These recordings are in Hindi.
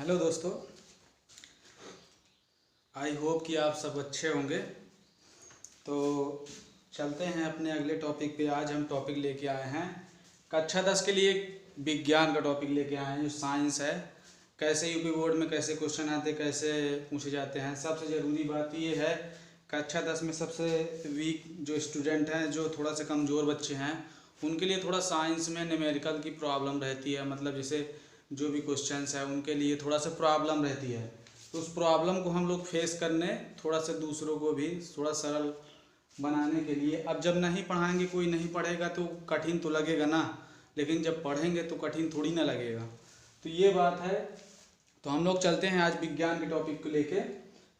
हेलो दोस्तों, आई होप कि आप सब अच्छे होंगे। तो चलते हैं अपने अगले टॉपिक पे। आज हम टॉपिक लेके आए हैं कक्षा 10 के लिए विज्ञान का टॉपिक लेके आए हैं जो साइंस है। कैसे यूपी बोर्ड में कैसे क्वेश्चन आते, कैसे पूछे जाते हैं। सबसे ज़रूरी बात ये है, कक्षा 10 में सबसे वीक जो स्टूडेंट हैं, जो थोड़ा सा कमज़ोर बच्चे हैं, उनके लिए थोड़ा साइंस में न्यूमेरिकल की प्रॉब्लम रहती है। मतलब जैसे जो भी क्वेश्चंस है उनके लिए थोड़ा सा प्रॉब्लम रहती है। तो उस प्रॉब्लम को हम लोग फेस करने, थोड़ा सा दूसरों को भी थोड़ा सरल बनाने के लिए, अब जब नहीं पढ़ाएंगे, कोई नहीं पढ़ेगा तो कठिन तो लगेगा ना, लेकिन जब पढ़ेंगे तो कठिन थोड़ी ना लगेगा। तो ये बात है। तो हम लोग चलते हैं आज विज्ञान के टॉपिक को लेके।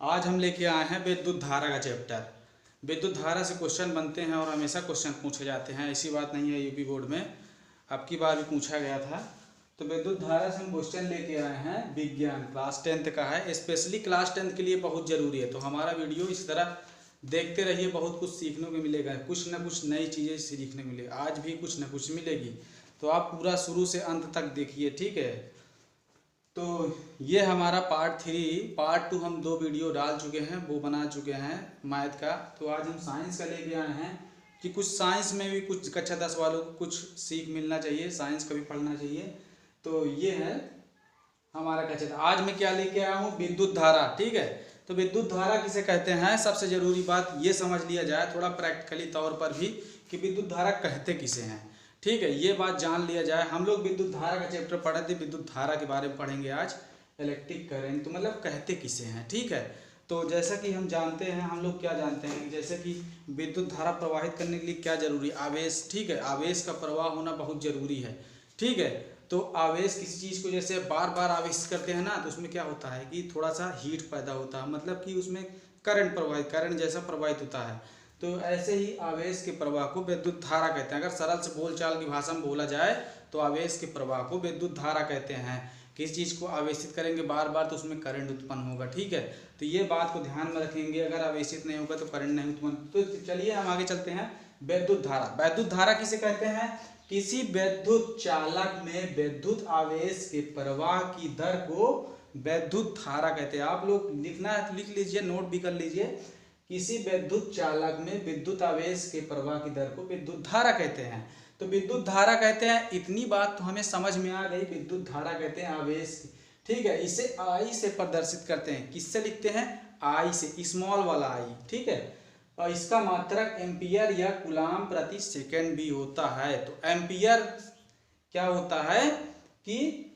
आज हम लेके आए हैं विद्युत धारा का चैप्टर। विद्युत धारा से क्वेश्चन बनते हैं और हमेशा क्वेश्चन पूछे जाते हैं, ऐसी बात नहीं है यूपी बोर्ड में, अब की बार भी पूछा गया था। तो विद्युत धारा से हम क्वेश्चन लेके आए हैं विज्ञान, क्लास 10th का है, स्पेशली क्लास 10th के लिए बहुत ज़रूरी है। तो हमारा वीडियो इस तरह देखते रहिए, बहुत कुछ सीखने को मिलेगा, कुछ ना कुछ नई चीज़ें सीखने को मिलेगी, आज भी कुछ ना कुछ मिलेगी। तो आप पूरा शुरू से अंत तक देखिए, ठीक है। तो ये हमारा पार्ट 3, पार्ट 2 हम 2 वीडियो डाल चुके हैं, वो बना चुके हैं मैथ का। तो आज हम साइंस का लेके आए हैं कि कुछ साइंस में भी कुछ कक्षा 10 वालों को कुछ सीख मिलना चाहिए, साइंस का भी पढ़ना चाहिए। तो ये है हमारा कक्षा। आज मैं क्या लेके आया हूँ, विद्युत धारा, ठीक है। तो विद्युत धारा किसे कहते हैं, सबसे ज़रूरी बात ये समझ लिया जाए थोड़ा प्रैक्टिकली तौर पर भी, कि विद्युत धारा कहते किसे हैं, ठीक है। ये बात जान लिया जाए। हम लोग विद्युत धारा का चैप्टर पढ़े थे, विद्युत धारा के बारे में पढ़ेंगे आज, इलेक्ट्रिक करंट, तो मतलब कहते किसे हैं, ठीक है। तो जैसा कि हम जानते हैं, हम लोग क्या जानते हैं, जैसे कि विद्युत धारा प्रवाहित करने के लिए क्या जरूरी है, आवेश, ठीक है। आवेश का प्रवाह होना बहुत ज़रूरी है, ठीक है। तो आवेश किसी चीज़ को जैसे बार बार आवेशित करते हैं ना, तो उसमें क्या होता है कि थोड़ा सा हीट पैदा होता है, मतलब कि उसमें करंट जैसा प्रवाहित होता है। तो ऐसे ही आवेश के प्रवाह को विद्युत धारा कहते हैं। अगर सरल से बोलचाल की भाषा में बोला जाए तो आवेश के प्रवाह को विद्युत धारा कहते हैं। किसी चीज़ को आवेशित करेंगे बार बार तो उसमें करंट उत्पन्न होगा, ठीक है। तो ये बात को ध्यान में रखेंगे, अगर आवेशित नहीं होगा तो करंट नहीं उत्पन्न। तो चलिए हम आगे चलते हैं। विद्युत धारा, विद्युत धारा किसे कहते हैं, किसी विद्युत चालक में विद्युत आवेश के प्रवाह की दर को विद्युत धारा कहते हैं। आप लोग लिखना है तो लिख लीजिए, नोट भी कर लीजिए। किसी विद्युत चालक में विद्युत आवेश के प्रवाह की दर को विद्युत धारा कहते हैं। तो विद्युत धारा कहते हैं, इतनी बात तो हमें समझ में आ गई। विद्युत धारा कहते हैं आवेश, ठीक है। इसे आई से प्रदर्शित करते हैं, किससे लिखते हैं, आई से, स्मॉल वाला आई, ठीक है। और इसका मात्रक एम्पियर या कूलाम प्रति सेकंड भी होता है। तो एम्पियर क्या होता है कि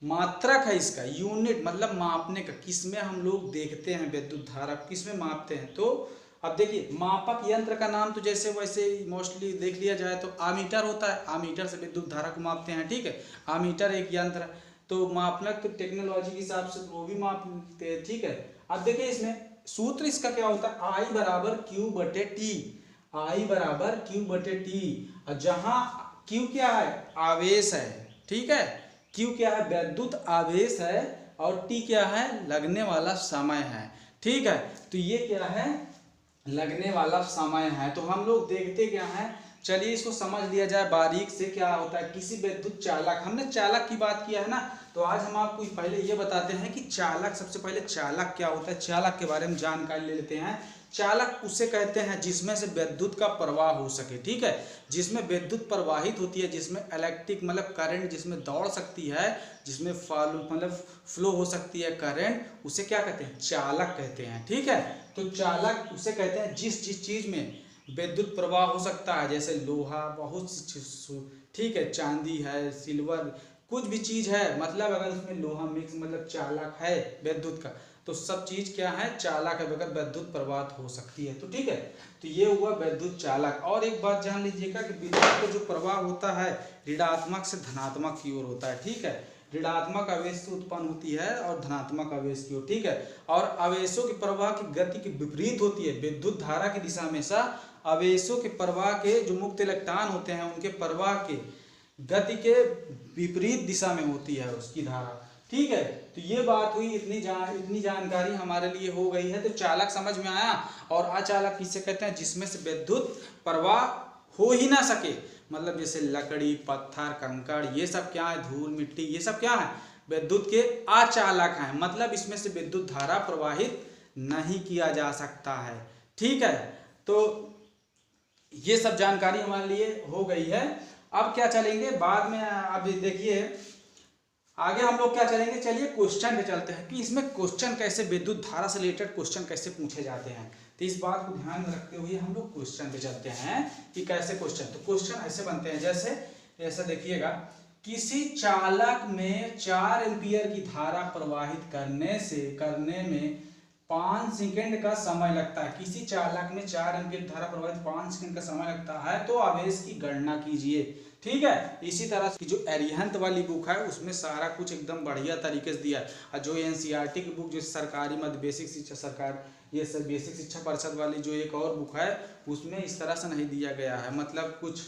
मात्रक है इसका, यूनिट मतलब मापने का, किसमें हम लोग देखते हैं विद्युत धारा, किसमें मापते हैं। तो अब देखिए, मापक यंत्र का नाम तो जैसे वैसे मोस्टली देख लिया जाए तो आमीटर होता है, आमीटर से विद्युत धारा को मापते हैं, ठीक है। आमीटर एक यंत्र है, तो मापनक तो टेक्नोलॉजी के हिसाब से वो भी मापते हैं, ठीक है। अब देखिए इसमें सूत्र इसका क्या होता है, आई बराबर क्यू बटे टी, आई बराबर क्यू बटे टी। और जहां क्यू क्या है, आवेश है, ठीक है। क्यू क्या है, विद्युत आवेश है, और टी क्या है, लगने वाला समय है, ठीक है। तो ये क्या है, लगने वाला समय है। तो हम लोग देखते क्या है, चलिए इसको समझ लिया जाए बारीक से। क्या होता है, किसी विद्युत चालक, हमने चालक की बात किया है ना, तो आज हम आपको पहले ये बताते हैं कि चालक, सबसे पहले चालक क्या होता है, चालक के बारे में जानकारी ले लेते हैं। चालक उसे कहते हैं जिसमें से विद्युत का प्रवाह हो सके, ठीक है। जिसमें विद्युत प्रवाहित होती है, जिसमें इलेक्ट्रिक मतलब करंट जिसमें दौड़ सकती है, जिसमें फ्लो हो सकती है करंट, उसे क्या कहते हैं, चालक कहते हैं, ठीक है। तो चालक उसे कहते हैं जिस चीज में विद्युत प्रवाह हो सकता है, जैसे लोहा, बहुत सी, ठीक है, चांदी है, सिल्वर, कुछ भी चीज है, मतलब अगर उसमें लोहा मिक्स मतलब चालक है विद्युत का, तो सब चीज क्या है, चालक है, बगैर विद्युत प्रवाह हो सकती है, तो ठीक है। तो ये हुआ विद्युत चालक। और एक बात जान लीजिएगा कि विद्युत का जो प्रवाह होता है ऋणात्मक से धनात्मक की ओर होता है, ठीक है। ऋणात्मक आवेश से उत्पन्न होती है और धनात्मक आवेश की ओर, ठीक है। और आवेशों के प्रवाह की गति के विपरीत होती है। विद्युत धारा की दिशा हमेशा आवेशों के प्रवाह के जो मुक्त इलेक्ट्रॉन होते हैं उनके प्रवाह के गति के विपरीत दिशा में होती है उसकी धारा, ठीक है। तो ये बात हुई, इतनी जानकारी हमारे लिए हो गई है। तो चालक समझ में आया। और अचालक किसे कहते हैं, जिसमें से विद्युत प्रवाह हो ही ना सके, मतलब जैसे लकड़ी, पत्थर, कंकड़, ये सब क्या है, धूल मिट्टी, ये सब क्या है, विद्युत के अचालक हैं, मतलब इसमें से विद्युत धारा प्रवाहित नहीं किया जा सकता है। ठीक है, तो ये सब जानकारी हमारे लिए हो गई है। अब क्या चलेंगे बाद में, अभी देखिए आगे हम लोग क्या चलेंगे, चलिए क्वेश्चन पे चलते हैं कि इसमें क्वेश्चन कैसे, विद्युत धारा से रिलेटेड क्वेश्चन कैसे पूछे जाते हैं। तो इस बात को ध्यान में रखते हुए हम लोग क्वेश्चन पे चलते हैं कि कैसे क्वेश्चन। तो क्वेश्चन ऐसे बनते हैं, जैसे देखिएगा, किसी चालक में 4 एम्पीयर की धारा प्रवाहित करने में 5 सेकंड का समय लगता है। किसी चालक में 4 एम्पीयर धारा प्रवाहित 5 सेकंड का समय लगता है, तो आवेश की गणना कीजिए। ठीक है, इसी तरह की जो अरिहंत वाली बुक है उसमें सारा कुछ एकदम बढ़िया तरीके से दिया है, और जो एनसीईआरटी की बुक, जो सरकारी मध्य बेसिक शिक्षा सरकार, ये सब बेसिक शिक्षा परिषद वाली जो एक और बुक है उसमें इस तरह से नहीं दिया गया है, मतलब कुछ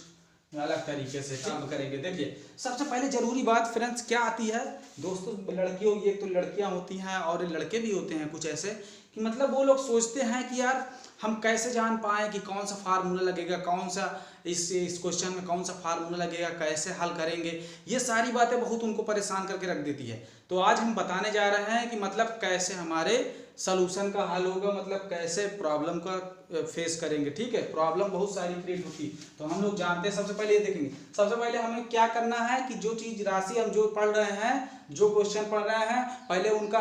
अलग तरीके से काम करेंगे। देखिए सबसे पहले जरूरी बात फ्रेंड्स क्या आती है दोस्तों, लड़कियों, ये तो लड़कियां होती हैं और लड़के भी होते हैं कुछ ऐसे कि मतलब वो लोग सोचते हैं कि यार हम कैसे जान पाएँ कि कौन सा फार्मूला लगेगा, कौन सा इस क्वेश्चन में कौन सा फार्मूला लगेगा, कैसे हल करेंगे। ये सारी बातें बहुत उनको परेशान करके रख देती है। तो आज हम बताने जा रहे हैं कि मतलब कैसे हमारे सलूशन का हल होगा, मतलब कैसे प्रॉब्लम का फेस करेंगे। ठीक है, प्रॉब्लम बहुत सारी क्रिएट होती, तो हम लोग जानते हैं। सबसे पहले ये देखेंगे, सबसे पहले हमें क्या करना है कि जो चीज राशि हम जो पढ़ रहे हैं, जो क्वेश्चन पढ़ रहे हैं, पहले उनका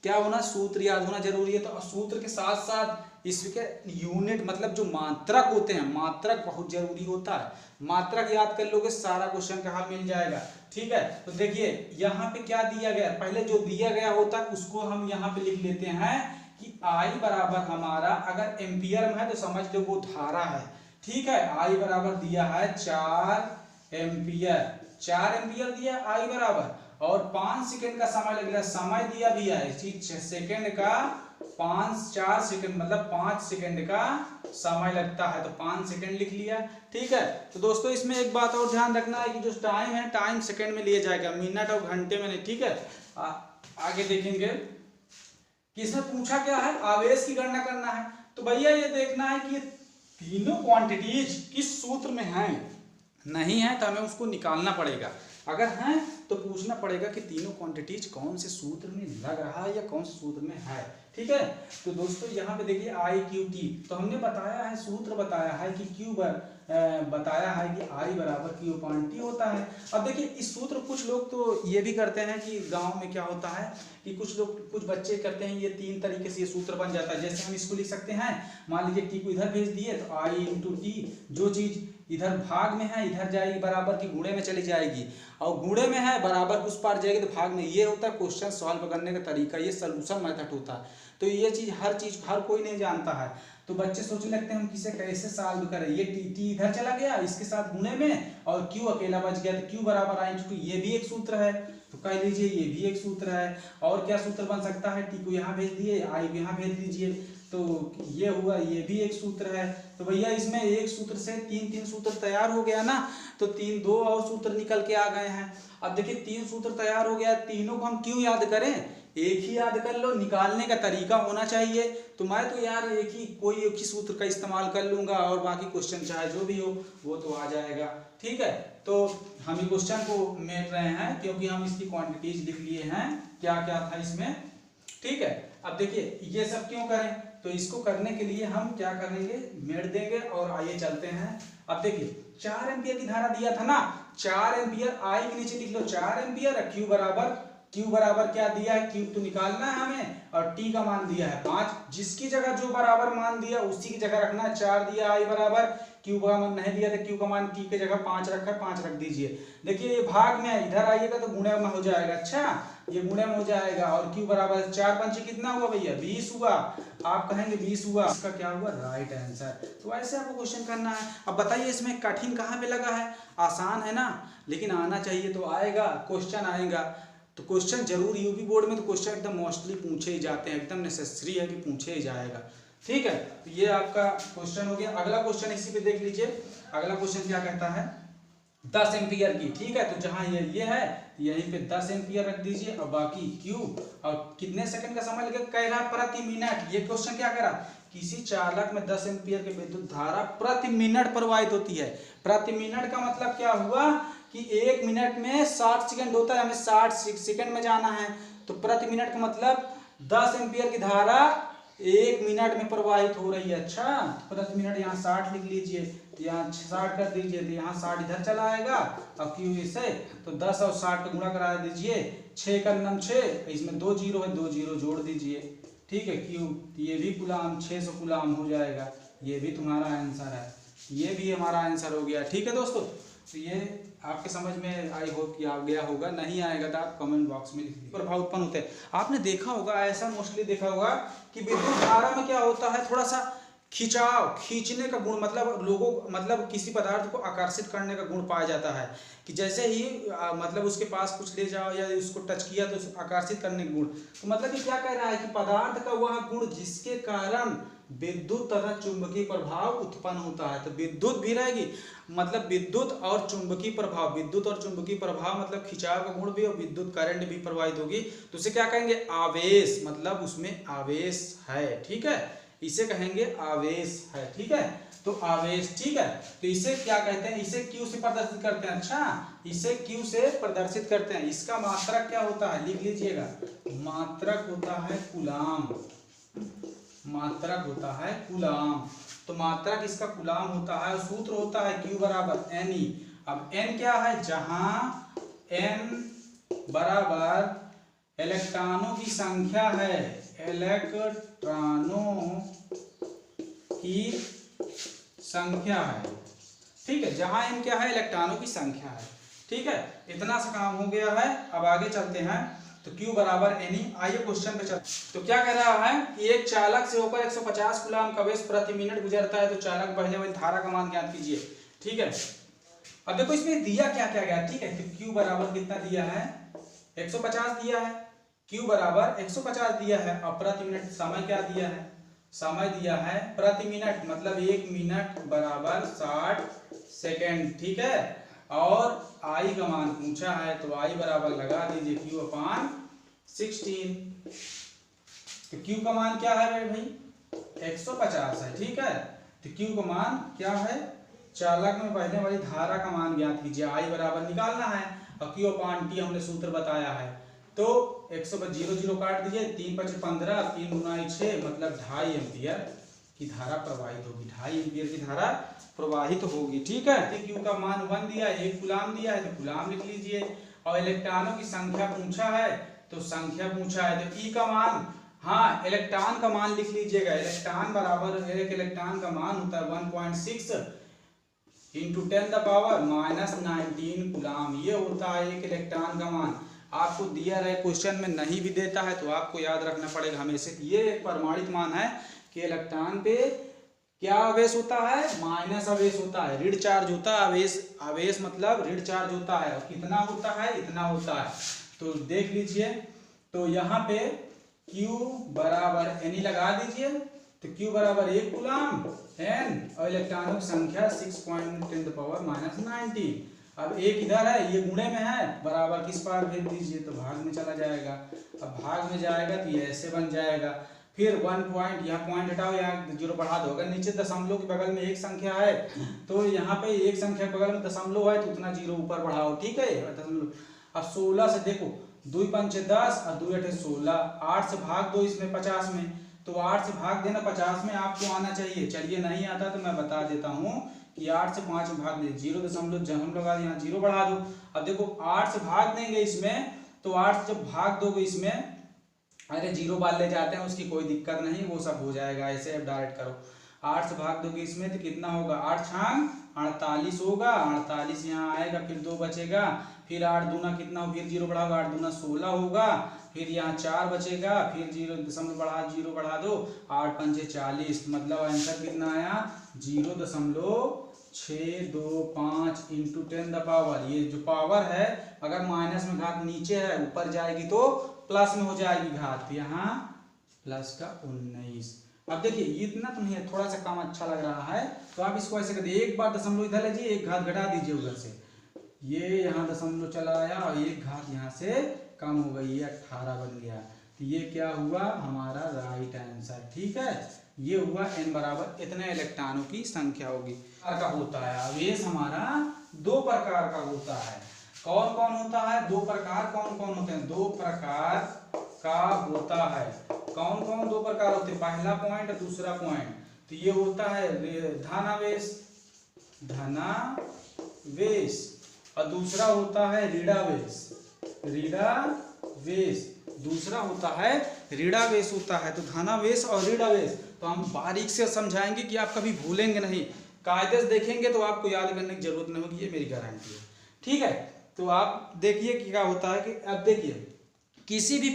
क्या होना, सूत्र याद होना जरूरी है। तो सूत्र के साथ साथ इसके यूनिट, मतलब जो मात्रक होते हैं, मात्रक बहुत जरूरी होता है। मात्रक याद कर लोगे सारा क्वेश्चन का हल मिल जाएगा। ठीक है, तो देखिए यहाँ पे क्या दिया गया, पहले जो दिया गया होता है उसको हम यहाँ पे लिख लेते हैं कि I बराबर हमारा, अगर एम्पियर में है तो समझ लो वो धारा है। ठीक है, I बराबर दिया है 4 एम्पियर, 4 एम्पियर दिया I बराबर, और 5 सेकंड का समय लगेगा, समय दिया भी है सेकंड का 4 सेकंड, मतलब 5 सेकंड का समय लगता है, तो 5 सेकंड लिख लिया। ठीक है, तो दोस्तों इसमें एक बात और ध्यान रखना है कि जो टाइम है, टाइम सेकंड में लिया जाएगा, मिनट और घंटे में नहीं। ठीक है, आगे देखेंगे कि इसमें पूछा क्या है, आवेश की गणना करना है। तो भैया ये देखना है कि तीनों क्वांटिटीज किस सूत्र में हैं, नहीं है तो हमें उसको निकालना पड़ेगा। अगर हैं तो पूछना पड़ेगा कि तीनों क्वांटिटीज कौन से सूत्र में लग रहा है या कौन से सूत्र में है। ठीक है, तो दोस्तों यहाँ पे देखिए I Q T, तो हमने बताया है, सूत्र बताया है कि Q बताया है कि I बराबर Q अपॉन T होता है। अब देखिए इस सूत्र, कुछ लोग तो ये भी करते हैं कि गांव में क्या होता है कि कुछ बच्चे करते हैं, ये 3 तरीके से ये सूत्र बन जाता है। जैसे हम इसको लिख सकते हैं, मान लीजिए T को इधर भेज दिए तो I इंटू T, जो चीज इधर भाग में है इधर जाएगी, बराबर की गुणे में चली जाएगी, और गुणे में है बराबर उस पार जाएगी तो भाग में। ये होता है क्वेश्चन सॉल्व करने का तरीका, ये सॉल्यूशन मेथड होता है। तो ये चीज हर कोई नहीं जानता है, तो बच्चे सोचने लगते हैं हम किसे कैसे सॉल्व करें। ये टी इधर चला गया इसके साथ गुणे में, और क्यू अकेला बच गया, तो क्यू बराबर आई इंटू, ये भी एक सूत्र है, तो कह लीजिए ये भी एक सूत्र है। और क्या सूत्र बन सकता है, टी को यहाँ भेज दिए, आई को यहाँ भेज दीजिए, तो ये हुआ, ये भी एक सूत्र है। तो भैया इसमें एक सूत्र से 3 सूत्र तैयार हो गया ना, तो 2 और सूत्र निकल के आ गए हैं। अब देखिए 3 सूत्र तैयार हो गया, तीनों को हम क्यों याद करें, एक ही याद कर लो, निकालने का तरीका होना चाहिए। तो मैं तो यार एक ही सूत्र का इस्तेमाल कर लूंगा, और बाकी क्वेश्चन चाहे जो भी हो वो तो आ जाएगा। ठीक है, तो हम ये क्वेश्चन को मेट रहे हैं क्योंकि हम इसकी क्वांटिटीज लिख लिए हैं, क्या क्या था इसमें। ठीक है, अब देखिए ये सब क्यों करें, तो इसको करने के लिए हम क्या करेंगे, मेट देंगे, और आइए चलते हैं। अब देखिए 4 एम्पियर की धारा दिया था ना, 4 एम्पियर I के नीचे लिख लो 4 एम्पियर, Q बराबर क्या दिया है, Q तो निकालना है हमें, और T का मान दिया है 5, जिसकी जगह जो बराबर मान दिया उसी की जगह रखना है। 4 दिया I बराबर, Q का मान नहीं दिया, तो Q का मान T की जगह 5 रखा है, 5 रख दीजिए। देखिए ये भाग में है, इधर आइएगा तो गुणे में हो जाएगा, अच्छा ये गुणे में हो जाएगा, और Q बराबर 4 पंचे कितना हुआ भैया, 20 हुआ। आप कहेंगे 20 हुआ, इसका क्या हुआ, राइट आंसर। तो ऐसे आपको क्वेश्चन करना है। अब बताइए इसमें कठिन कहाँ पे लगा है, आसान है ना, लेकिन आना चाहिए तो आएगा, क्वेश्चन आएगा। तो क्वेश्चन जरूर यूपी बोर्ड में तो क्वेश्चन एकदम मोस्टली पूछे ही जाते हैं, एकदम नेसेसरी है कि पूछे ही जाएगा। ठीक है, तो ये आपका क्वेश्चन हो गया। अगला क्वेश्चन इसी पे देख लीजिए, अगला क्वेश्चन क्या कहता है, 10 एम्पियर की। ठीक है, तो जहां ये है यहीं पे 10 एम्पियर रख दीजिए, और बाकी क्यू, और कितने सेकंड का समय लगेगा, कह रहा प्रति मिनट। ये क्वेश्चन क्या कह रहा, किसी चालक में 10 एम्पियर की विद्युत धारा प्रति मिनट प्रवाहित होती है। प्रति मिनट का मतलब क्या हुआ कि 1 मिनट में 60 सेकंड होता है, हमें 60 सेकंड में जाना है, तो प्रति मिनट का मतलब 10 एम्पियर की धारा 1 मिनट में प्रवाहित हो रही है। अच्छा, प्रति मिनट यहाँ 60 लिख लीजिए, यहाँ 60 कर दीजिए, तो यहाँ 60 इधर चला आएगा और क्यू से, तो 10 और 60 का गुणा करा दीजिए, 6 का नम 6, इसमें 2 जीरो है, 2 जीरो जोड़ दीजिए, ठीक है, क्यू, ये भी कुलाम 600 कुलाम हो जाएगा। ये भी तुम्हारा आंसर है, ये भी हमारा आंसर हो गया। ठीक है दोस्तों, तो ये आपके समझ में आई होप कि आ गया होगा, नहीं आएगा तो आप कमेंट बॉक्स में लिख दीजिए। प्रभाव उत्पन्न होते हैं, आपने देखा होगा, ऐसा मोस्टली देखा होगा कि विद्युत धारा में क्या होता है, थोड़ा सा खिंचाव, खींचने का गुण, मतलब लोगों, मतलब किसी पदार्थ को आकर्षित करने का गुण पाया जाता है कि जैसे ही मतलब उसके पास कुछ ले जाओ या उसको टच किया तो आकर्षित करने का गुण। तो मतलब कि क्या कह रहा है कि पदार्थ का वह गुण जिसके कारण विद्युत तथा चुंबकीय प्रभाव उत्पन्न होता है। तो विद्युत भी रहेगी, मतलब विद्युत और चुंबकीय प्रभाव, विद्युत और चुंबकीय प्रभाव मतलब खिंचाव का गुण भी और विद्युत करंट भी प्रवाहित होगी, तो उसे क्या कहेंगे, आवेश, मतलब उसमें आवेश है। ठीक है, इसे कहेंगे आवेश है। ठीक है, तो आवेश, ठीक है, तो इसे क्या कहते हैं, इसे क्यू से प्रदर्शित करते हैं। अच्छा, इसे क्यू से प्रदर्शित करते हैं। इसका मात्रक क्या होता है, लिख लीजिएगा, मात्रक होता है कूलाम, मात्रक होता है कूलाम। तो मात्रक इसका कूलाम होता है, सूत्र होता है Q बराबर NE। अब N क्या है, जहां N बराबर इलेक्ट्रॉनों की संख्या है, इलेक्ट्रॉनों की संख्या है। ठीक है, जहां N क्या है, इलेक्ट्रॉनों की संख्या है। ठीक है, इतना सा काम हो गया है। अब आगे चलते हैं, तो Q बराबर NE। आइए क्वेश्चन पे चलते। तो क्या कह रहा है कि एक चालक से होकर 150 कूलाम का आवेश प्रति मिनट गुजरता है, तो चालक बहने वाली धारा का मान ज्ञात कीजिए। ठीक है, अब देखो इसमें दिया क्या क्या गया। ठीक है, तो Q बराबर कितना दिया है, 150 दिया है, Q बराबर 150 दिया है, और प्रति मिनट समय क्या दिया है, समय दिया है प्रति मिनट, मतलब 1 मिनट बराबर 60 सेकेंड। ठीक है, और आई का मान पूछा है, तो आई बराबर लगा दीजिए Q अपान 16। तो Q का मान क्या है भाई, 150 है। ठीक है, तो Q का मान क्या है, चालक में बहने वाली धारा का मान ज्ञात कीजिए। आई बराबर निकालना है, और Q अपान T हमने सूत्र बताया है। तो 100 0 0 काट दीजिए, 3 5 15, 3 गुना 6, मतलब 2.5 एम्पियर की धारा प्रवाहित होगी, 2.5 एम्पियर की धारा प्रवाहित होगी। ठीक है, तो Q का मान 1 दिया है, 1 कूलाम दिया है, तो कूलाम लिख लीजिए, और इलेक्ट्रॉनों की संख्या पूछा है, तो संख्या पूछा है, तो E का मान, हाँ इलेक्ट्रॉन का मान लिख लीजिएगा। इलेक्ट्रॉन बराबर, एक इलेक्ट्रॉन का मान होता है 1.6 इंटू 10⁻⁻19 कूलाम, ये होता है एक इलेक्ट्रॉन का मान। आपको दिया रहे क्वेश्चन में नहीं भी देता है तो आपको याद रखना पड़ेगा हमेशा, ये एक प्रमाणित मान है कि इलेक्ट्रॉन पे क्या आवेश होता है, माइनस आवेश होता है, ऋण चार्ज होता है। आवेश, आवेश मतलब ऋण चार्ज होता है, और कितना होता है, इतना होता है। तो देख लीजिए, तो यहाँ पे Q बराबर NE लगा दीजिए, तो Q बराबर 1 कूलाम N, और इलेक्ट्रॉनों की संख्या 6.10⁻⁻19। अब एक इधर है, ये गुणे में है, बराबर किस पार भेज दीजिए, तो भाग में चला जाएगा। अब भाग में जाएगा तो ये ऐसे बन जाएगा, फिर 1 पॉइंट, यहाँ पॉइंट हटाओ, यहाँ 0 बढ़ा दो। अगर नीचे दशमलव के बगल में एक संख्या है, तो यहाँ पे एक संख्या के बगल में दशमलव है, तो उतना 0 ऊपर बढ़ाओ। ठीक है, दशमलव। अब 16 से देखो, 2 पंचे 10 और 2 अठे 16, 8 से भाग दो इसमें 50 में, तो 8 से भाग देना 50 में आपको आना चाहिए। चलिए नहीं आता तो मैं बता देता हूँ कि 8 से 5 में भाग दे, 0 जब हम लगा यहाँ 0 बढ़ा दो। अब देखो 8 से भाग देंगे इसमें, तो 8 से जब भाग दोगे इसमें, अरे 0 बाल ले जाते हैं, उसकी कोई दिक्कत नहीं, वो सब हो जाएगा, ऐसे अब डायरेक्ट करो। 8 से भाग दोगे इसमें तो कितना होगा, 8 छांग 48 होगा, 48 यहाँ आएगा, फिर 2 बचेगा, फिर 8 दूना कितना हो, फिर 0 बढ़ाओगे, 8 दूना 16 होगा, फिर यहाँ 4 बचेगा, फिर 0 बढ़ा दो, 8 पंचे 40, मतलब आंसर कितना आया, 0.625 इंटू 10 द पावर। ये जो पावर है, अगर माइनस में घात नीचे है, ऊपर जाएगी तो प्लस में हो जाएगी घात, यहाँ प्लस का 19। अब देखिए इतना तो नहीं है, थोड़ा सा काम अच्छा लग रहा है, तो आप इसको ऐसे कर दीजिए, एक बार दशमलव इधर लीजिए, एक घात घटा दीजिए उधर से, ये यहाँ दशमलव चला आया, और एक घात यहाँ से कम हो गई, ये 18 बन गया। तो ये क्या हुआ, हमारा राइट आंसर। ठीक है, ये हुआ N बराबर इतने इलेक्ट्रॉनों की संख्या होगी का होता है। आवेश हमारा दो प्रकार का होता है। कौन कौन होता है? दो प्रकार। कौन कौन होते हैं? दो प्रकार का होता है। कौन कौन दो प्रकार होते हैं? पहला पॉइंट, दूसरा पॉइंट। तो ये होता है धनावेश, धनावेश, और दूसरा होता है ऋणावेश, ऋणावेश। दूसरा होता है ऋणावेश होता है। तो धनावेश और ऋणावेश तो हम बारीक से समझाएंगे कि आप कभी भूलेंगे नहीं। कायदे से देखेंगे तो आपको याद करने की जरूरत नहीं होगी, ये मेरी गारंटी है। ठीक है, तो आप देखिए कि क्या होता है कि अब देखिए किसी भी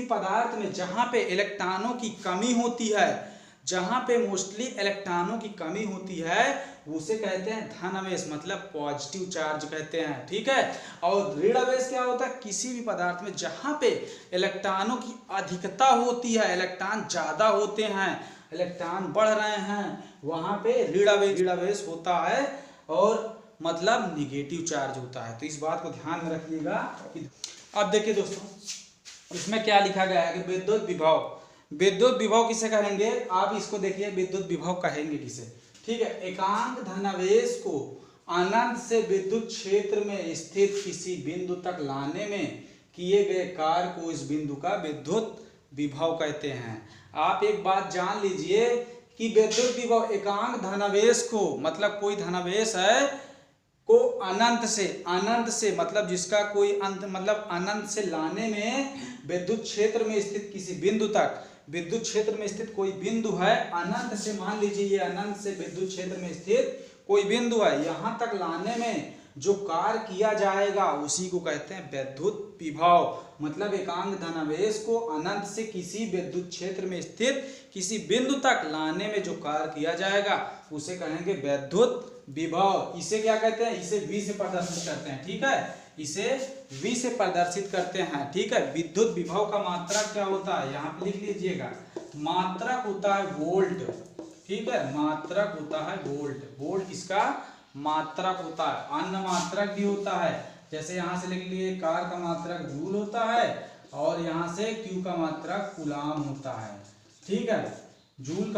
पदार्थ में जहां पे इलेक्ट्रॉनों की कमी होती है, जहां पे मोस्टली इलेक्ट्रॉनों की कमी होती है, उसे कहते हैं धनावेश, मतलब पॉजिटिव चार्ज कहते हैं। ठीक है, और ऋणावेश क्या होता है? किसी भी पदार्थ में जहां पे इलेक्ट्रॉनों की अधिकता होती है, इलेक्ट्रॉन ज्यादा होते हैं, इलेक्ट्रॉन बढ़ रहे हैं, वहां पे ऋणावेश होता है, और मतलब निगेटिव चार्ज होता है। तो इस बात को ध्यान में रखिएगा। अब देखिए दोस्तों, इसमें क्या लिखा गया है कि विद्युत विभव, विद्युत विभव किसे कहेंगे? आप इसको देखिए, विद्युत विभव कहेंगे किसे? ठीक है, एकांक धनावेश को अनंत से विद्युत क्षेत्र में स्थित किसी बिंदु तक लाने में किए गए कार्य को इस बिंदु का विद्युत विभव कहते हैं। आप एक बात जान लीजिए कि विद्युत विभव एकांक धनावेश को, मतलब कोई धनावेश है को अनंत से मतलब जिसका कोई अंत, मतलब अनंत से लाने में विद्युत क्षेत्र में स्थित किसी बिंदु तक, विद्युत क्षेत्र में स्थित कोई बिंदु है, अनंत से, मान लीजिए ये अनंत से विद्युत क्षेत्र में स्थित कोई बिंदु है, यहां तक लाने में जो कार्य किया जाएगा उसी को कहते हैं विद्युत विभव। मतलब एकांक धनावेश को अनंत से किसी विद्युत क्षेत्र में स्थित किसी बिंदु तक लाने में जो कार्य किया जाएगा उसे कहेंगे विद्युत विभव। इसे क्या कहते हैं? इसे V से प्रदर्शित करते हैं। ठीक है, इसे V से प्रदर्शित करते हैं। ठीक है, विद्युत विभव का मात्रक क्या होता है? यहाँ पे लिख लीजिएगा, मात्रक होता है वोल्ट। ठीक है, मात्रक होता है वोल्ट। वोल्ट इसका मात्रक होता है। अन्य मात्रक भी होता है, जैसे यहाँ से लिख लीजिए कार का मात्रक जूल होता है, और यहाँ से Q का मात्रक कूलाम होता है। ठीक है, जूल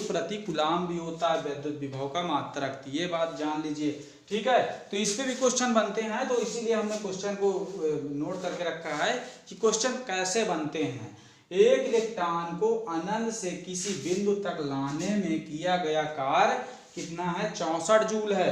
प्रति कूलाम भी होता है विद्युत विभव का मात्रक। ये बात जान लीजिए। ठीक है, तो इस पे भी क्वेश्चन बनते हैं, तो इसीलिए हमने क्वेश्चन को नोट करके रखा है कि क्वेश्चन कैसे बनते हैं। एक इलेक्ट्रॉन को अनंत से किसी बिंदु तक लाने में किया गया कार्य कितना है? 64 जूल है।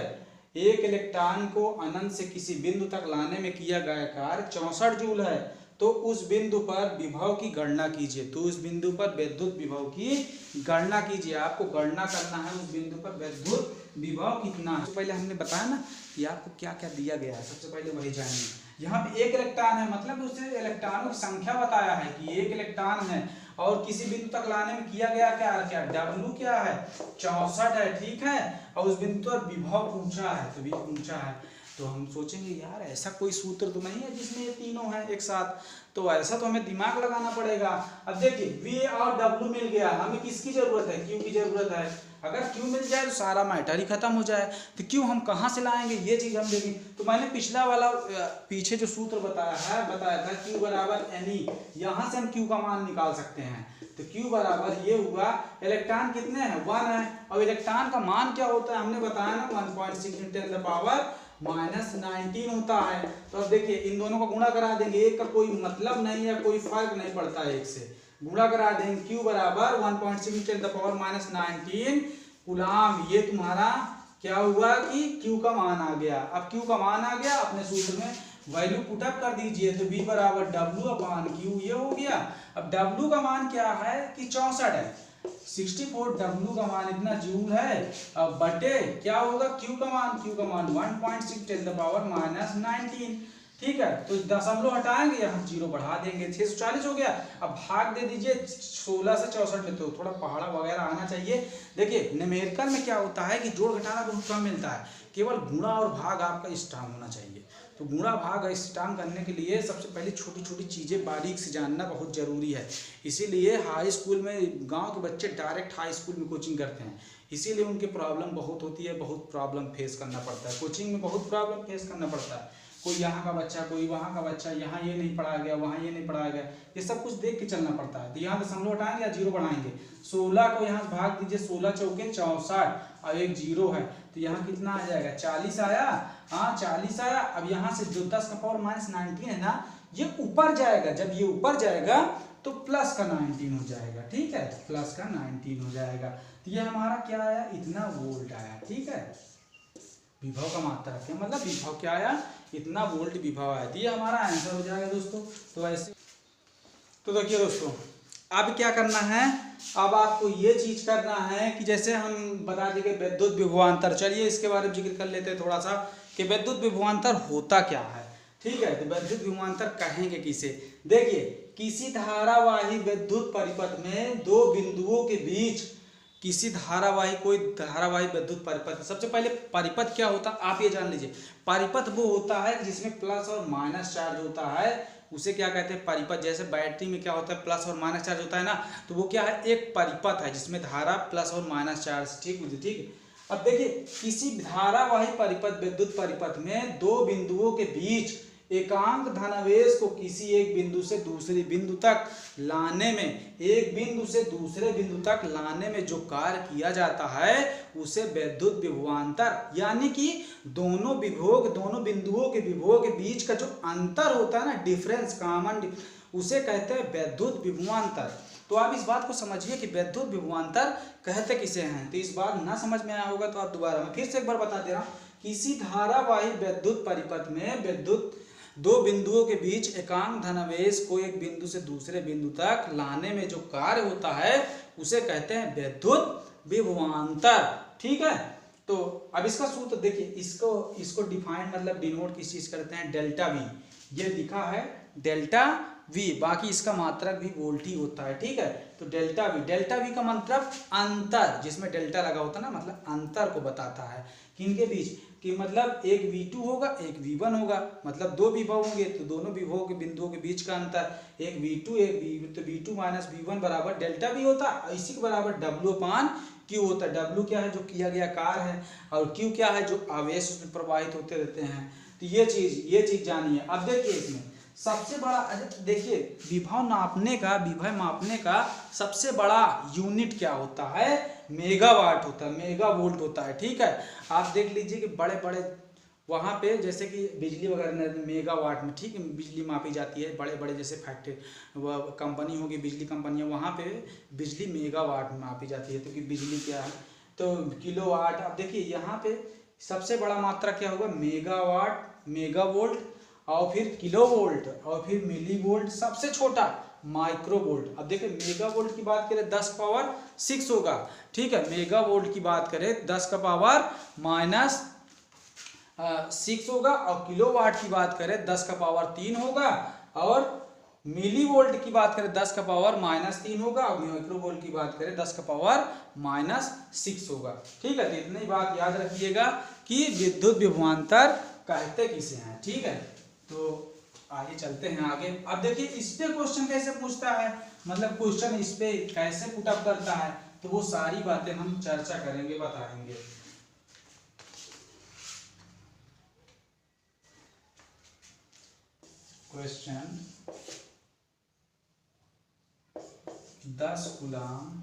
एक इलेक्ट्रॉन को अनंत से किसी बिंदु तक लाने में किया गया कार्य 64 जूल है। तो उस बिंदु पर विभव की गणना कीजिए। तो उस बिंदु पर विद्युत विभव की गणना कीजिए। आपको गणना करना है उस बिंदु पर विद्युत विभव कितना है। तो पहले हमने बताया ना कि आपको क्या क्या दिया गया है, सबसे पहले वही जानिए। यहाँ पे एक इलेक्ट्रॉन है, मतलब उसे इलेक्ट्रॉनों की संख्या बताया है कि एक इलेक्ट्रॉन है, और किसी बिंदु तक लाने में किया गया क्या W क्या है? 64 है। ठीक है, और उस बिंदु पर विभव पूछा है, तो V पूछा है। तो हम सोचेंगे यार ऐसा कोई सूत्र तो नहीं है जिसमें ये तीनों हैं एक साथ, तो ऐसा तो हमें दिमाग लगाना पड़ेगा। अब देखिए V और W मिल गया, हमें किसकी जरूरत है? Q की जरूरत है। अगर Q मिल जाए तो सारा मैटर ही खत्म हो जाए। तो Q हम कहाँ से लाएंगे, ये चीज हम देखेंगे। तो मैंने पिछला वाला पीछे जो सूत्र बताया था Q बराबर NE, यहाँ से हम Q का मान निकाल सकते हैं। तो Q बराबर ये हुआ, इलेक्ट्रॉन कितने हैं? 1 है, और इलेक्ट्रॉन का मान क्या होता है? हमने बताया ना 1.6 × 10⁻⁻19 होता है। तो अब देखिए इन दोनों को गुणा करा देंगे, एक का कोई मतलब नहीं है, कोई फर्क नहीं पड़ता है, एक से गुणा करा देंगे। Q बराबर 1.6 × 10⁻⁻19 कूलाम। ये तुम्हारा क्या हुआ कि Q का मान आ गया। अब Q का मान आ गया, अपने सूत्र में वैल्यू पुटअप कर दीजिए। तो V बराबर W/Q ये हो गया। अब W का मान क्या है कि 64 है, 64 W का मान इतना जूल है। अब बटे क्या होगा? Q का मान 1.6 × 10⁻⁻19। ठीक है, तो दशमलव हटाएंगे, यहाँ 0 बढ़ा देंगे, 640 हो गया। अब भाग दे दीजिए 16 से 64 में, तो थोड़ा पहाड़ा वगैरह आना चाहिए। देखिए न्यूमेरिकल में क्या होता है कि जोड़ घटाना बहुत कम मिलता है, केवल गुणा और भाग आपका स्ट्रांग होना चाहिए। तो गुणा भाग स्ट्रांग करने के लिए सबसे पहले छोटी छोटी चीज़ें बारीक से जानना बहुत ज़रूरी है। इसीलिए हाई स्कूल में गांव के बच्चे डायरेक्ट हाई स्कूल में कोचिंग करते हैं, इसीलिए उनकी प्रॉब्लम बहुत होती है, बहुत प्रॉब्लम फेस करना पड़ता है, कोचिंग में बहुत प्रॉब्लम फेस करना पड़ता है। कोई यहाँ का बच्चा, कोई वहाँ का बच्चा, यहाँ ये नहीं पढ़ाया गया, वहाँ ये नहीं पढ़ाया गया, ये सब कुछ देख के चलना पड़ता है। तो यहाँ दशमलव हटाएंगे या जीरो बढ़ाएंगे। 16 को यहाँ भाग दीजिए, 16 चौके 64 और एक जीरो है, तो यहाँ कितना आ जाएगा 40 आया। हाँ 40 आया। अब यहाँ से जो 10 का पावर माइनस 19 है ना, ये ऊपर जाएगा, जब ये ऊपर जाएगा तो प्लस का 19 हो जाएगा। ठीक है, प्लस का 19 हो जाएगा। तो ये हमारा क्या आया, इतना वोल्ट आया। ठीक है, विभव का मात्रा क्या मतलब विभव क्या आया, इतना वोल्ट विभव आया। तो ये हमारा आंसर हो जाएगा दोस्तों। तो ऐसे तो देखिए दोस्तों, अब क्या करना है, अब आपको ये चीज करना है कि जैसे हम बता देंगे विद्युत विभवांतर, चलिए इसके बारे में जिक्र कर लेते हैं थोड़ा सा कि विद्युत विभवांतर होता क्या है। ठीक है, तो विद्युत विभवांतर कहेंगे किसे, देखिए किसी धारावाही विद्युत परिपथ में दो बिंदुओं के बीच, किसी धारावाही, कोई धारावाही विद्युत परिपथ, सबसे पहले परिपथ क्या होता है आप ये जान लीजिए। परिपथ वो होता है जिसमें प्लस और माइनस चार्ज होता है, उसे क्या कहते हैं, परिपथ। जैसे बैटरी में क्या होता है, प्लस और माइनस चार्ज होता है ना, तो वो क्या है, एक परिपथ है जिसमें धारा प्लस और माइनस चार्ज। ठीक है। अब देखिए किसी धारावाही परिपथ, विद्युत परिपथ में दो बिंदुओं के बीच एकांक धनावेश को किसी एक बिंदु से दूसरे बिंदु तक लाने में, एक बिंदु से दूसरे बिंदु तक लाने में जो कार्य किया जाता है उसे विद्युत विभवांतर, यानी कि दोनों विभव, दोनों बिंदुओं के विभव के बीच का जो अंतर होता है ना, डिफरेंस, कॉमन, उसे कहते हैं विद्युत विभवांतर। तो आप इस बात को समझिए कि विद्युत विभवांतर कहते किसे हैं। तो इस बार ना समझ में आया होगा तो आप दोबारा, मैं फिर से एक बार बता दे रहा हूँ। किसी धारावाही विद्युत परिपथ में विद्युत दो बिंदुओं के बीच एकांक धनावेश को एक बिंदु से दूसरे बिंदु तक लाने में जो कार्य होता है उसे कहते हैं विद्युत विभवांतर। ठीक है, तो अब इसका सूत्र देखिए, इसको डिफाइन मतलब डिनोट किस चीज करते हैं, डेल्टा वी, ये लिखा है डेल्टा वी, बाकी इसका मात्रक भी वोल्ट ही होता है। ठीक है, तो डेल्टा वी का मतलब अंतर, जिसमें डेल्टा लगा होता है ना, मतलब अंतर को बताता है किनके बीच, कि मतलब एक V2 होगा एक V1 होगा, मतलब दो विभव होंगे तो दोनों विभव के बिंदुओं के बीच का अंतर, एक V2 एक V, तो V2 माइनस V1 बराबर डेल्टा V होता है, इसी के बराबर W/Q होता है। W क्या है, जो किया गया कार्य है, और Q क्या है, जो आवेश उसमें प्रवाहित होते रहते हैं। तो ये चीज जानिए। अब देखिए इसमें सबसे बड़ा, देखिए विभव मापने का सबसे बड़ा यूनिट क्या होता है, मेगावाट होता है, मेगा वोल्ट होता है। ठीक है, आप देख लीजिए कि बड़े बड़े वहाँ पे जैसे कि बिजली वगैरह मेगावाट में, ठीक है, बिजली मापी जाती है, बड़े बड़े जैसे फैक्ट्री कंपनी होगी, बिजली कंपनियाँ, वहाँ पे बिजली मेगावाट में मापी जाती है। तो कि बिजली क्या है, तो किलोवाट। अब देखिए यहाँ पे सबसे बड़ा मात्रा क्या होगा, मेगावाट, मेगावोल्ट, और फिर किलोवोल्ट, और फिर मिलीवोल्ट, सबसे छोटा माइक्रोवोल्ट। अब देखिए मेगावोल्ट की बात करें 10⁻⁶ होगा। ठीक है, मेगावोल्ट की बात करें 10⁻⁻⁶ होगा, और किलोवाट की बात करें 10⁻³ होगा, और मिलीवोल्ट की बात करें 10⁻⁻³ होगा, और माइक्रोवोल्ट की बात करें 10⁻⁻⁶ होगा। ठीक है, तो इतनी बात याद रखिएगा कि विद्युत विभवांतर कहते किसे हैं। ठीक है, तो आगे चलते हैं आगे। अब देखिए इस पे क्वेश्चन कैसे पूछता है, मतलब क्वेश्चन इस पे कैसे पुट अप करता है, तो वो सारी बातें हम चर्चा करेंगे, बताएंगे। क्वेश्चन 10 कूलम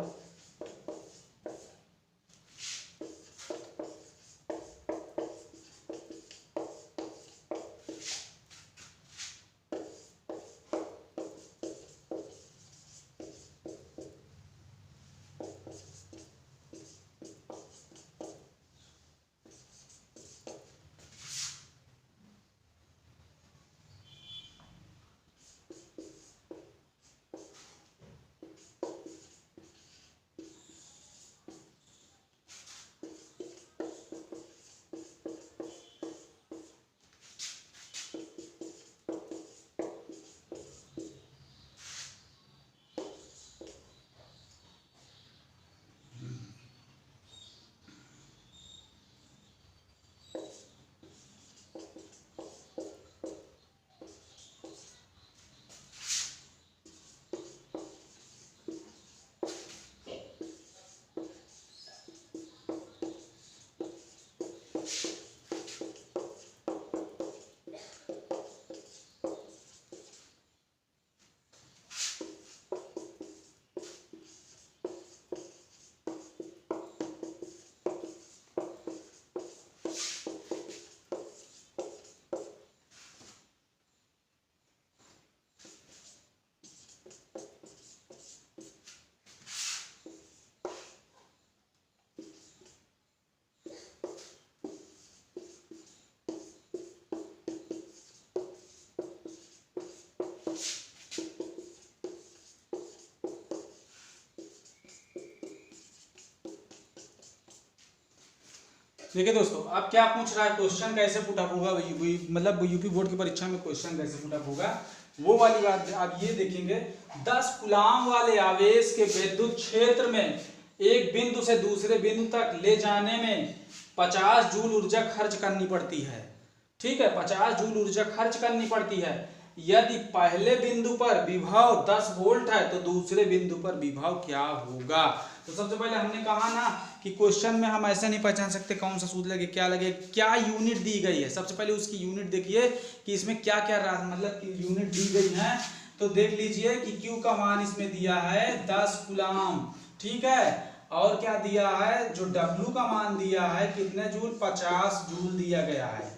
देखिए दोस्तों, अब क्या पूछ रहा है, क्वेश्चन कैसे पुट अप होगा, मतलब यूपी बोर्ड की परीक्षा में क्वेश्चन कैसे पुट अप होगा, वो वाली बात आप ये देखेंगे। 10 कूलाम वाले आवेश के विद्युत क्षेत्र में एक बिंदु से दूसरे बिंदु तक ले जाने में 50 जूल ऊर्जा खर्च करनी पड़ती है। ठीक है, 50 जूल ऊर्जा खर्च करनी पड़ती है। यदि पहले बिंदु पर विभव 10 वोल्ट है तो दूसरे बिंदु पर विभव क्या होगा। तो सबसे पहले हमने कहा ना कि क्वेश्चन में हम ऐसे नहीं पहचान सकते कौन सा सूत्र लगे, क्या लगे, क्या यूनिट दी गई है। सबसे पहले उसकी यूनिट देखिए कि इसमें क्या क्या मतलब यूनिट दी गई है। तो देख लीजिए कि Q का मान इसमें दिया है 10 कूलाम, ठीक है। और क्या दिया है, जो W का मान दिया है कितने जूल, 50 जूल दिया गया है,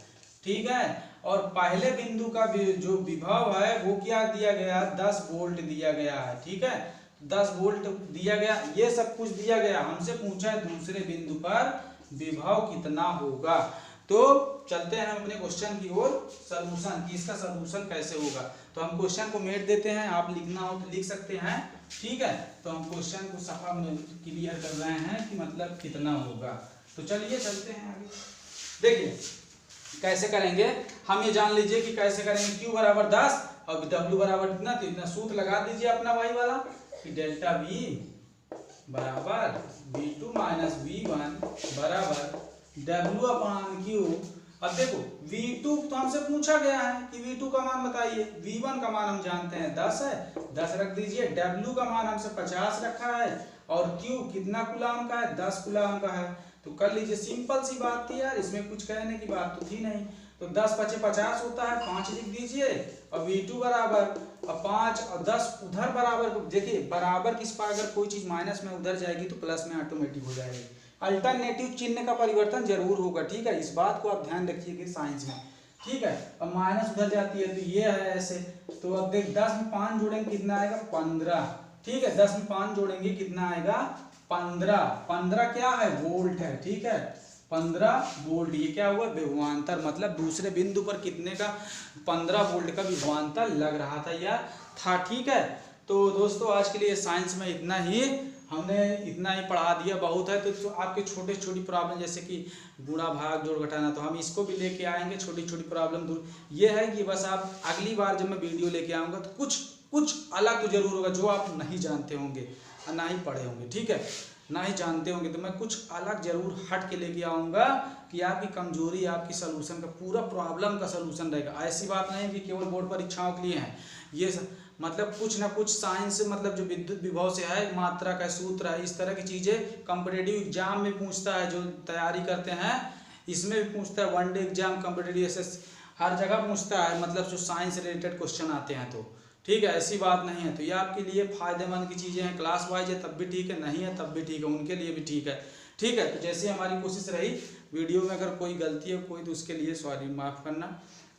ठीक है। और पहले बिंदु का जो विभव है वो क्या दिया गया, 10 वोल्ट दिया गया है, ठीक है, 10 वोल्ट दिया गया। ये सब कुछ दिया गया, हमसे पूछा है दूसरे बिंदु पर विभव कितना होगा। तो चलते हैं हम अपने क्वेश्चन की ओर, सॉल्यूशन कि इसका सॉल्यूशन कैसे होगा। तो हम क्वेश्चन को मेट देते हैं, आप लिखना हो तो लिख सकते हैं, ठीक है। तो हम क्वेश्चन को सफा में क्लियर कर रहे हैं कि मतलब कितना होगा। तो चलिए चलते हैं आगे। देखिए कैसे करेंगे, हम ये जान लीजिए कि कैसे करेंगे। Q बराबर 10 और W बराबर कितना, तो इतना सूत्र लगा दीजिए अपना वही वाला कि डेल्टा V बराबर V2 माइनस V1 बराबर W अपान Q। अब देखो V2 तो हमसे पूछा गया है कि V2 का मान बताइए, V1 का मान हम जानते हैं 10 है, 10 रख दीजिए, W का मान हमसे 50 रखा है और Q कितना कूलाम का है, 10 कूलाम का है। तो कर लीजिए, सिंपल सी बात थी यार, इसमें कुछ कहने की बात तो थी नहीं। तो 10 पचे 50 होता है, 5 लिख दीजिए और V2 बराबर और 5 और 10 उधर बराबर। देखिए बराबर किस पर अगर कोई चीज माइनस में उधर जाएगी तो प्लस में ऑटोमेटिक हो जाएगी। अल्टरनेटिव चिन्ह का परिवर्तन जरूर होगा, ठीक है, इस बात को आप ध्यान रखिएगा साइंस में, ठीक है। अब माइनस उधर जाती है तो ये है ऐसे। तो अब देख 10 में 5 जोड़ेंगे कितना आएगा, 15, ठीक है, 10 में 5 जोड़ेंगे कितना आएगा, 15। 15 क्या है, वोल्ट है, ठीक है, 15 वोल्ट। ये क्या हुआ, विभवांतर, मतलब दूसरे बिंदु पर कितने का, 15 वोल्ट का विभवांतर लग रहा था या था, ठीक है। तो दोस्तों आज के लिए साइंस में इतना ही, हमने इतना ही पढ़ा दिया, बहुत है। तो आपके छोटे छोटी प्रॉब्लम जैसे कि गुणा भाग जोड़ घटाना, तो हम इसको भी लेके आएंगे, छोटी छोटी प्रॉब्लम दूर। ये है कि बस आप अगली बार जब मैं वीडियो लेके आऊँगा तो कुछ अलग तो जरूर होगा जो आप नहीं जानते होंगे और ना ही पढ़े होंगे, ठीक है, ना ही जानते होंगे। तो मैं कुछ अलग जरूर हट के लेके आऊँगा कि आपकी कमजोरी, आपकी सलूशन का पूरा प्रॉब्लम का सलूशन रहेगा। ऐसी बात नहीं कि केवल बोर्ड परीक्षाओं के लिए हैं ये मतलब कुछ ना कुछ साइंस, मतलब जो विद्युत विभव से है, मात्रा का सूत्र है, इस तरह की चीज़ें कॉम्पिटिटिव एग्जाम में पूछता है, जो तैयारी करते हैं इसमें भी पूछता है, one day exam, competitive SS हर जगह पूछता है, मतलब जो साइंस रिलेटेड क्वेश्चन आते हैं। तो ठीक है, ऐसी बात नहीं है। तो ये आपके लिए फायदेमंद की चीज़ें हैं, क्लास वाइज है तब भी ठीक है, नहीं है तब भी ठीक है, उनके लिए भी ठीक है, ठीक है। तो जैसे हमारी कोशिश रही, वीडियो में अगर कोई गलती है कोई तो उसके लिए सॉरी, माफ़ करना,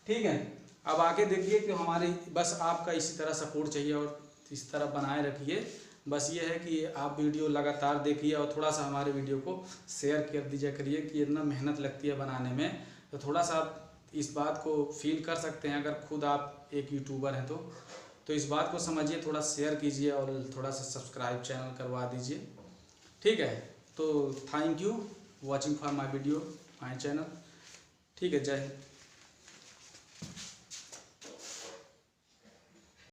ठीक है। अब आगे देखिए कि हमारी बस आपका इसी तरह सपोर्ट चाहिए और इस तरह बनाए रखिए। बस ये है कि आप वीडियो लगातार देखिए और थोड़ा सा हमारे वीडियो को शेयर कर दीजिए करिए कि इतना मेहनत लगती है बनाने में, तो थोड़ा सा आप इस बात को फील कर सकते हैं अगर खुद आप एक यूट्यूबर हैं तो इस बात को समझिए, थोड़ा शेयर कीजिए और थोड़ा सा सब्सक्राइब चैनल करवा दीजिए, ठीक है। तो thank you watching for my video, my channel, ठीक है, जय हिंद।